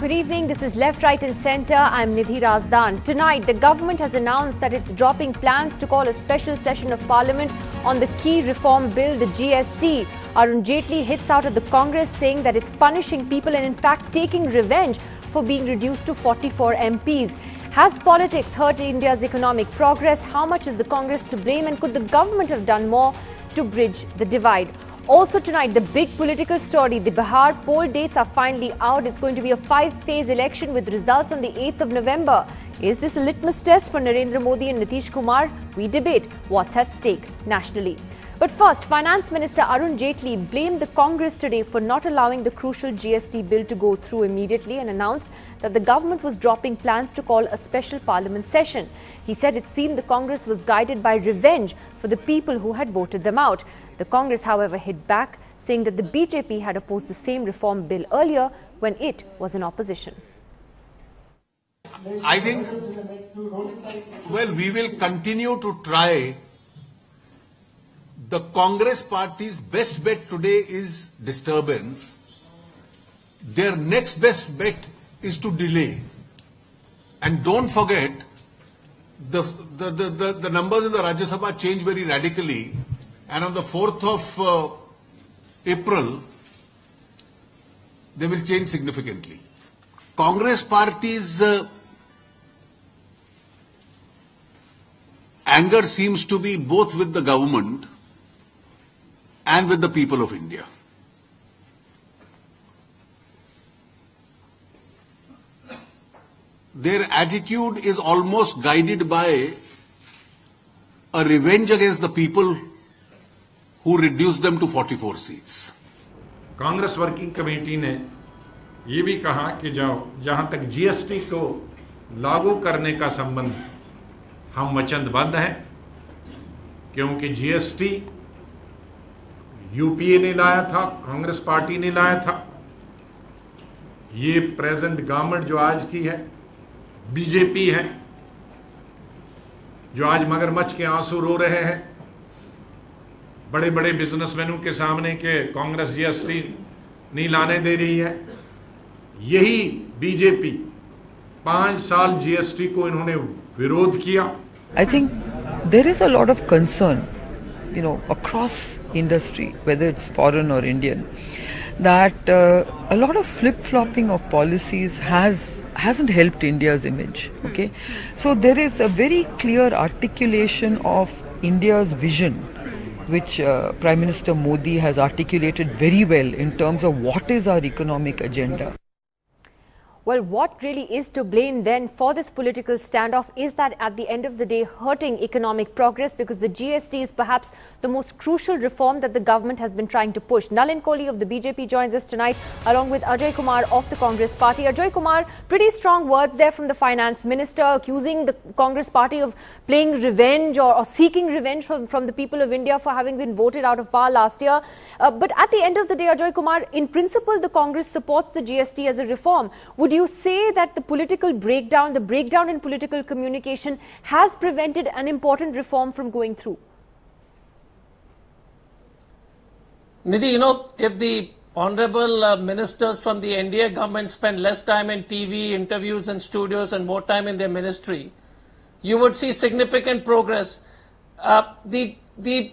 Good evening. This is Left, Right and Centre. I'm Nidhi Razdan. Tonight, the government has announced that it's dropping plans to call a special session of Parliament on the key reform bill, the GST. Arun Jaitley hits out at the Congress saying that it's punishing people and in fact taking revenge for being reduced to 44 MPs. Has politics hurt India's economic progress? How much is the Congress to blame, and could the government have done more to bridge the divide? Also tonight, the big political story. The Bihar poll dates are finally out. It's going to be a 5-phase election with results on the 8th of November. Is this a litmus test for Narendra Modi and Nitish Kumar? We debate what's at stake nationally. But first, Finance Minister Arun Jaitley blamed the Congress today for not allowing the crucial GST bill to go through immediately and announced that the government was dropping plans to call a special parliament session. He said it seemed the Congress was guided by revenge for the people who had voted them out. The Congress, however, hit back, saying that the BJP had opposed the same reform bill earlier when it was in opposition. I think, well, we will continue to try. The Congress party's best bet today is disturbance. Their next best bet is to delay. And don't forget, the numbers in the Rajya Sabha changed very radically. And on the 4th of April, they will change significantly. Congress party's anger seems to be both with the government and with the people of India. Their attitude is almost guided by a revenge against the people who reduced them to 44 seats. Congress working committee ने ये भी कहा कि जहां तक GST को लागू करने का संबंध हम वचनबद्ध हैं, क्योंकि जीएसटी यूपीए ने लाया था, कांग्रेस पार्टी ने लाया था। ये प्रेजेंट गवर्नमेंट जो आज की है, बीजेपी है, जो आज मगरमच्छ के आंसू रो रहे हैं बड़े बड़े बिजनेसमैनों के सामने के कांग्रेस जीएसटी नहीं लाने दे रही है। यही बीजेपी 5 साल जीएसटी को इन्होंने विरोध किया। I think there is a lot of concern, across industry, whether it's foreign or Indian, that a lot of flip-flopping of policies hasn't helped India's image. Okay, so there is a very clear articulation of India's vision, which Prime Minister Modi has articulated very well in terms of what is our economic agenda. Well, what really is to blame then for this political standoff is that at the end of the day hurting economic progress, because the GST is perhaps the most crucial reform that the government has been trying to push. Nalin Kohli of the BJP joins us tonight along with Ajay Kumar of the Congress party. Ajay Kumar, pretty strong words there from the Finance Minister, accusing the Congress party of playing revenge or seeking revenge from the people of India for having been voted out of power last year. But at the end of the day, Ajay Kumar, in principle, the Congress supports the GST as a reform. Would you say that the political breakdown, the breakdown in political communication has prevented an important reform from going through? Nidhi, if the honorable ministers from the NDA government spend less time in TV interviews and studios and more time in their ministry, you would see significant progress. The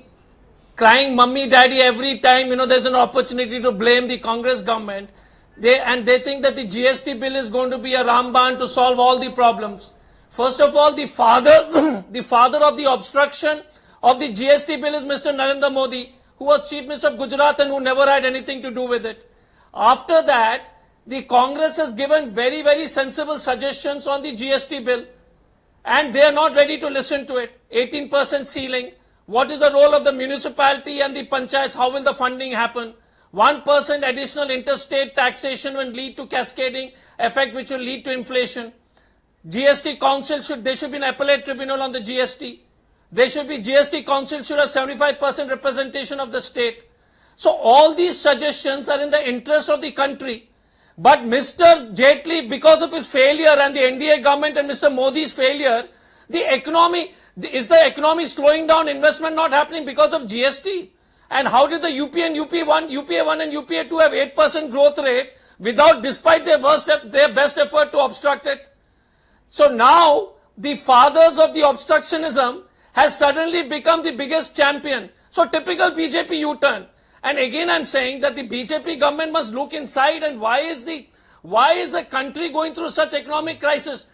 crying mummy daddy every time, there's an opportunity to blame the Congress government. They think that the GST bill is going to be a Ramban to solve all the problems. First of all, the father, the father of the obstruction of the GST bill is Mr. Narendra Modi, who was Chief Minister of Gujarat and who never had anything to do with it. After that, the Congress has given very, very sensible suggestions on the GST bill, and they are not ready to listen to it. 18% ceiling. What is the role of the municipality and the panchayats? How will the funding happen? 1% additional interstate taxation will lead to cascading effect, which will lead to inflation. GST council there should be an appellate tribunal on the GST. GST council should have 75% representation of the state. So all these suggestions are in the interest of the country. But Mr. Jaitley, because of his failure and the NDA government and Mr. Modi's failure, is the economy slowing down, investment not happening because of GST? And how did the UPA 1 and UPA 2 have 8% growth rate despite their best effort to obstruct it. So now the fathers of the obstructionism has suddenly become the biggest champion. So typical BJP U-turn. And again I'm saying that the BJP government must look inside, and why is the country going through such economic crisis?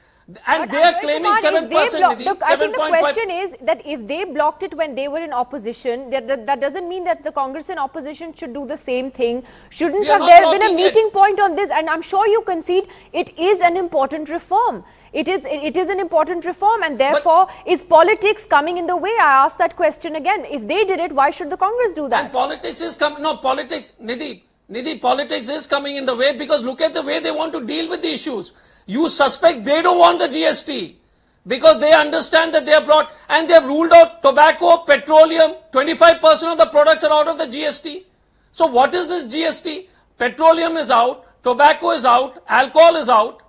And they are claiming 7%. Look, I think the question is that if they blocked it when they were in opposition, that doesn't mean that the Congress in opposition should do the same thing. Shouldn't have there been a meeting point on this? And I'm sure you concede it is an important reform. It is an important reform, and therefore is politics coming in the way? I ask that question again. If they did it, why should the Congress do that? And politics is Nidhi, politics is coming in the way, because look at the way they want to deal with the issues. You suspect they don't want the GST because they understand that they have brought, and they have ruled out tobacco, petroleum. 25% of the products are out of the GST. So what is this GST? Petroleum is out, tobacco is out, alcohol is out.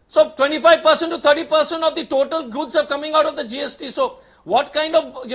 So 25% to 30% of the total goods are coming out of the GST. So what kind of,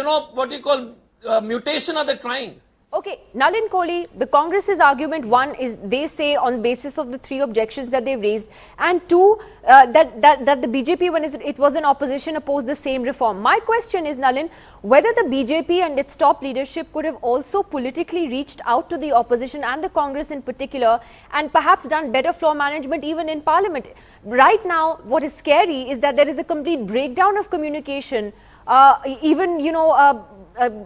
mutation are they trying? Okay, Nalin Kohli, the Congress's argument, one is they say on basis of the 3 objections that they've raised, and 2 that the BJP, when it was in opposition, opposed the same reform. My question is, Nalin, whether the BJP and its top leadership could have also politically reached out to the opposition and the Congress in particular, and perhaps done better floor management even in Parliament. Right now, what is scary is that there is a complete breakdown of communication,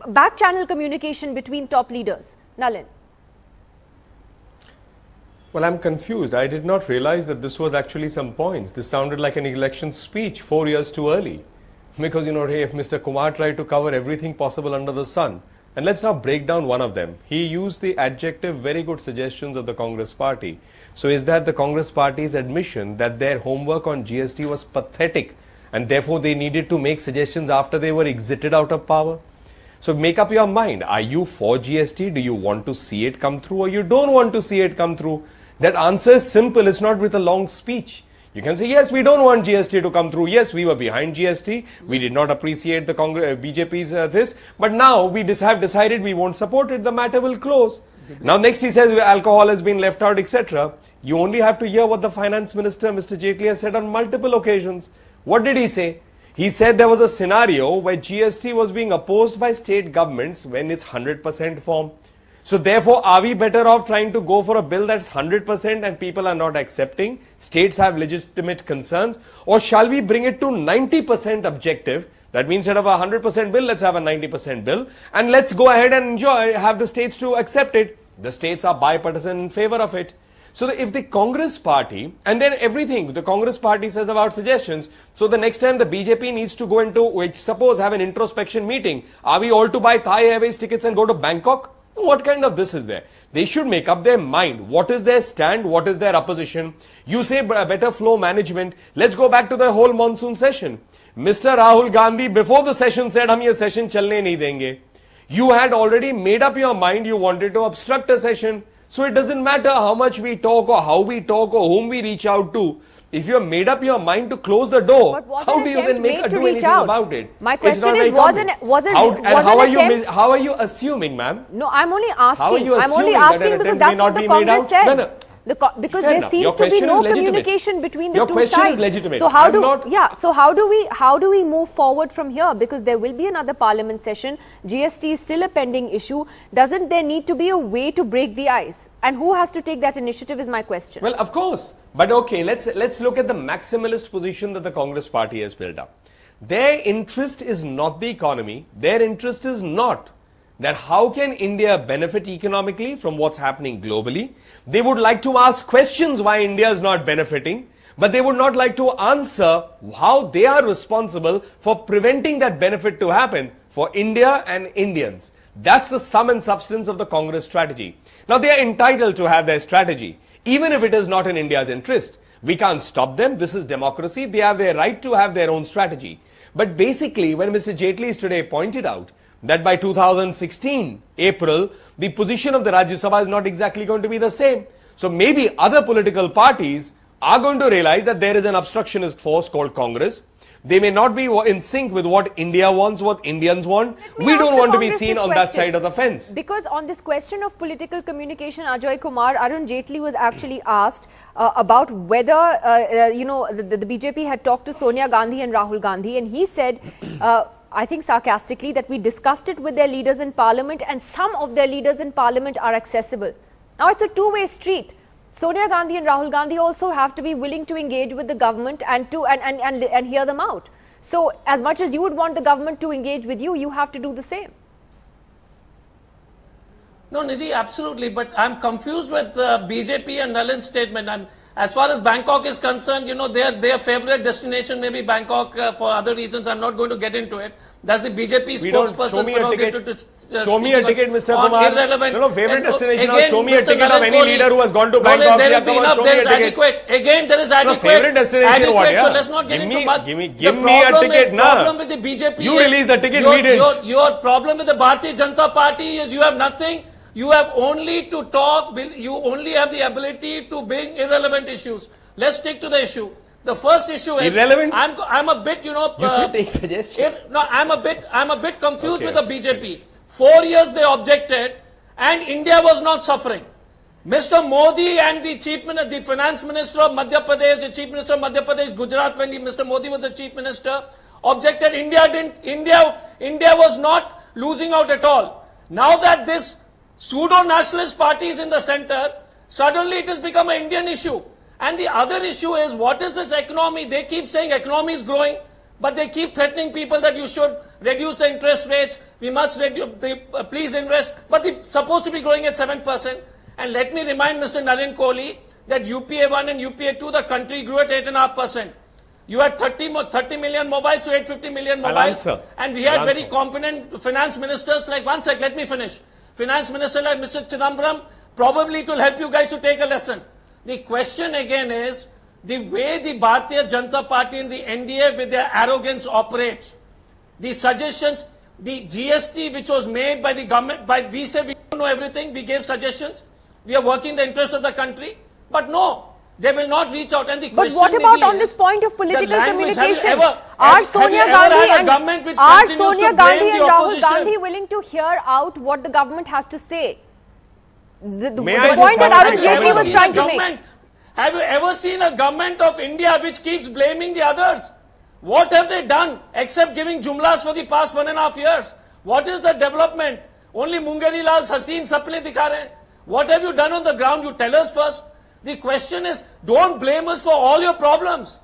back channel communication between top leaders. Nalin. Well, I'm confused. I did not realize that this was actually some points. This sounded like an election speech 4 years too early. Because, if Mr. Kumar tried to cover everything possible under the sun, and let's now break down one of them. He used the adjective very good suggestions of the Congress party. So is that the Congress party's admission that their homework on GST was pathetic, and therefore they needed to make suggestions after they were exited out of power? So make up your mind. Are you for GST? Do you want to see it come through, or you don't want to see it come through? That answer is simple. It's not with a long speech. You can say, yes, we don't want GST to come through. Yes, we were behind GST. We did not appreciate the BJP's this. But now we have decided we won't support it. The matter will close. Now next he says alcohol has been left out, etc. You only have to hear what the Finance Minister, Mr. Jaitley, has said on multiple occasions. What did he say? He said there was a scenario where GST was being opposed by state governments when it's 100% form. So therefore, are we better off trying to go for a bill that's 100% and people are not accepting? States have legitimate concerns. Or shall we bring it to 90% objective? That means instead of a 100% bill, let's have a 90% bill. And let's go ahead and have the states to accept it. The states are bipartisan in favor of it. So if the Congress party, and then everything the Congress party says about suggestions, so the next time the BJP needs to go into, suppose have an introspection meeting, are we all to buy Thai Airways tickets and go to Bangkok? What kind of this is there? They should make up their mind. What is their stand? What is their opposition? You say better flow management. Let's go back to the whole monsoon session. Mr. Rahul Gandhi before the session said, "Hum ye session chalne nahi denge." You had already made up your mind. You wanted to obstruct a session. So it doesn't matter how much we talk or how we talk or whom we reach out to. If you have made up your mind to close the door, how do you then do anything about it? My question is, how are you assuming, ma'am? No, I'm only asking. I'm only asking because that's what the Congress said. No. Because there seems to be no communication between the two sides. Your question is legitimate. So how do we move forward from here? Because there will be another Parliament session. GST is still a pending issue. Doesn't there need to be a way to break the ice? And who has to take that initiative is my question. Well, of course. But okay, let's look at the maximalist position that the Congress party has built up. Their interest is not the economy. Their interest is not that how can India benefit economically from what's happening globally. They would like to ask questions why India is not benefiting, but they would not like to answer how they are responsible for preventing that benefit to happen for India and Indians. That's the sum and substance of the Congress strategy. Now they are entitled to have their strategy, even if it is not in India's interest. We can't stop them. This is democracy. They have their right to have their own strategy. But basically, when Mr. Jaitley today pointed out that by 2016, April, the position of the Rajya Sabha is not exactly going to be the same. So maybe other political parties are going to realize that there is an obstructionist force called Congress. They may not be in sync with what India wants, what Indians want. We don't want to be seen on that side of the fence. Because on this question of political communication, Ajay Kumar, Arun Jaitley was actually asked about whether, the BJP had talked to Sonia Gandhi and Rahul Gandhi, and he said, I think sarcastically, that we discussed it with their leaders in parliament and some of their leaders in parliament are accessible. Now it's a two-way street. Sonia Gandhi and Rahul Gandhi also have to be willing to engage with the government and to and hear them out. So as much as you would want the government to engage with you, you have to do the same. No, Nidhi, absolutely. But I'm confused with BJP and Nalin's statement. As far as Bangkok is concerned, their favorite destination may be Bangkok for other reasons. I'm not going to get into it. That's the BJP spokesperson. Show me a ticket. Show me a ticket, Mr. Kumar. No, favorite destination. Again, show me a ticket of any leader who has gone to Bangkok. There will be enough. There is adequate. Again, there is adequate. No, favorite destination what? Yeah. So let's not get into much. Give me a ticket now. The problem with the BJP you release the ticket, we didn't. Your problem with the Bharatiya Janata Party is you have nothing. You have only to talk. You only have the ability to bring irrelevant issues. Let's stick to the issue. The first issue is irrelevant. I'm a bit, you should take suggestions. I'm a bit confused with the BJP. 4 years they objected, and India was not suffering. Mr. Modi and the the Finance Minister of Madhya Pradesh, the Chief Minister of Madhya Pradesh, Gujarat, when Mr. Modi was the Chief Minister, objected. India was not losing out at all. Now that this pseudo-nationalist party is in the center, suddenly it has become an Indian issue. And the other issue is, what is this economy? They keep saying economy is growing, but they keep threatening people that you should reduce the interest rates. We must reduce, please invest. But they're supposed to be growing at 7%. And let me remind Mr. Nalin Kohli that UPA 1 and UPA 2, the country grew at 8.5%. You had 30 million mobiles to 850 million mobiles. And we had very competent finance ministers like, one sec, let me finish. Finance minister like Mr. Chidambaram, probably it will help you guys to take a lesson. The question again is, the way the Bharatiya Janata Party and the NDA with their arrogance operates, the suggestions, the GST which was made by the government, we say we don't know everything, we gave suggestions, we are working in the interest of the country, but no, they will not reach out. And the question, but what about on this point of political communication? Are Sonia Gandhi and Rahul Gandhi willing to hear out what the government has to say? The point that Arun Jaitley was trying to make. Have you ever seen a government of India which keeps blaming the others? What have they done except giving jumlas for the past 1.5 years? What is the development? Only Mungeri Lal Haseen sapne dikha rahe. What have you done on the ground? You tell us first. The question is, don't blame us for all your problems.